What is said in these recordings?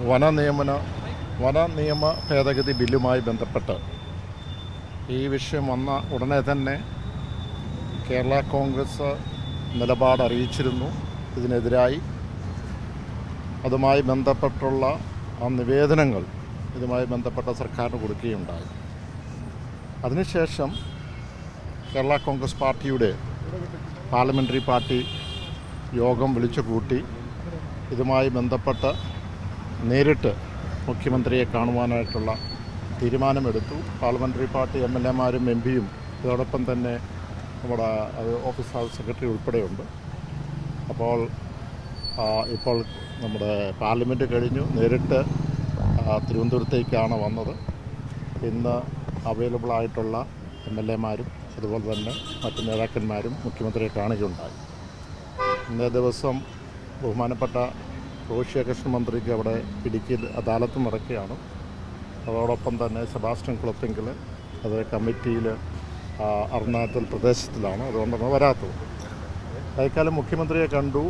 വന നിയമ ഭേദഗതി ബില്ലുമായി ബന്ധപ്പെട്ട് ഈ വിഷയം വന്ന ഉടനെ തന്നെ കേരള കോൺഗ്രസ് നിലപാട് അറിയിച്ചിരുന്നു. ഇതിനെതിരായി അതുമായി ബന്ധപ്പെട്ടുള്ള ആ നിവേദനങ്ങൾ ഇതുമായി ബന്ധപ്പെട്ട സർക്കാരിന് കൊടുക്കുകയുണ്ടായി. അതിനുശേഷം കേരള കോൺഗ്രസ് പാർട്ടിയുടെ പാർലമെൻ്ററി പാർട്ടി യോഗം വിളിച്ചു കൂട്ടി ഇതുമായി ബന്ധപ്പെട്ട് നേരിട്ട് മുഖ്യമന്ത്രിയെ കാണുവാനായിട്ടുള്ള തീരുമാനമെടുത്തു. പാർലമെൻ്ററി പാർട്ടി MLA-മാരും MP-യും ഇതോടൊപ്പം തന്നെ നമ്മുടെ ഓഫീസ് ഹൗസ് സെക്രട്ടറി ഉൾപ്പെടെയുണ്ട്. ഇപ്പോൾ നമ്മുടെ പാർലമെൻറ്റ് കഴിഞ്ഞു, നേരിട്ട് തിരുവനന്തപുരത്തേക്കാണ് വന്നത്. ഇന്ന് അവൈലബിൾ ആയിട്ടുള്ള MLA-മാരും അതുപോലെ തന്നെ മറ്റ് നേതാക്കന്മാരും മുഖ്യമന്ത്രിയെ കാണുകയുണ്ടായി. ഇന്നേ ദിവസം ബഹുമാനപ്പെട്ട റോഷി കൃഷ്ണ മന്ത്രിക്ക് അവിടെ ഇടുക്കിയിൽ അദാലത്ത് നടക്കുകയാണ്. അതോടൊപ്പം തന്നെ സെബാസ്റ്റ്യൻ കുളത്തിങ്കൽ അത് കമ്മിറ്റിയിൽ അരുണാചൽ പ്രദേശത്തിലാണ്, അതുകൊണ്ടാണ് വരാത്തത്. തൽക്കാലം മുഖ്യമന്ത്രിയെ കണ്ടു.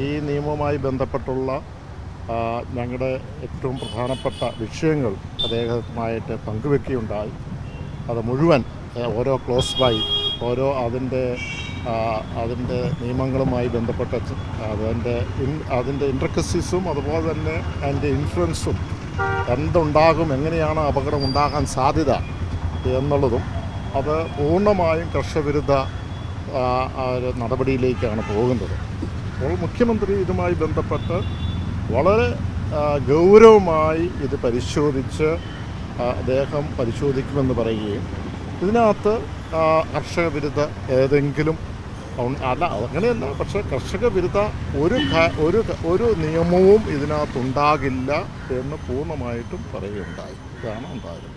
ഈ നിയമവുമായി ബന്ധപ്പെട്ടുള്ള ഞങ്ങളുടെ ഏറ്റവും പ്രധാനപ്പെട്ട വിഷയങ്ങൾ അദ്ദേഹവുമായിട്ട് പങ്കുവെക്കുകയുണ്ടായി. അത് മുഴുവൻ ഓരോ ക്ലോസ് ബൈ ഓരോ അതിൻ്റെ നിയമങ്ങളുമായി ബന്ധപ്പെട്ട അതിൻ്റെ ഇൻട്രിക്കസീസും അതുപോലെ തന്നെ അതിൻ്റെ ഇൻഫ്ലുവൻസും എന്തുണ്ടാകും, എങ്ങനെയാണ് അപകടം ഉണ്ടാകാൻ സാധ്യത എന്നുള്ളതും അത് പൂർണ്ണമായും കർഷകവിരുദ്ധ നടപടിയിലേക്കാണ് പോകുന്നത്. അപ്പോൾ മുഖ്യമന്ത്രി ഇതുമായി ബന്ധപ്പെട്ട് വളരെ ഗൗരവമായി ഇത് പരിശോധിച്ച് അദ്ദേഹം പരിശോധിക്കുമെന്ന് പറയുകയും ഇതിനകത്ത് കർഷക വിരുദ്ധ ഏതെങ്കിലും അല്ല, അങ്ങനെയല്ല, പക്ഷേ കർഷക വിരുദ്ധ ഒരു നിയമവും ഇതിനകത്തുണ്ടാകില്ല എന്ന് പൂർണ്ണമായിട്ടും പറയുകയുണ്ടായി. ഇതാണ് ഉണ്ടായത്.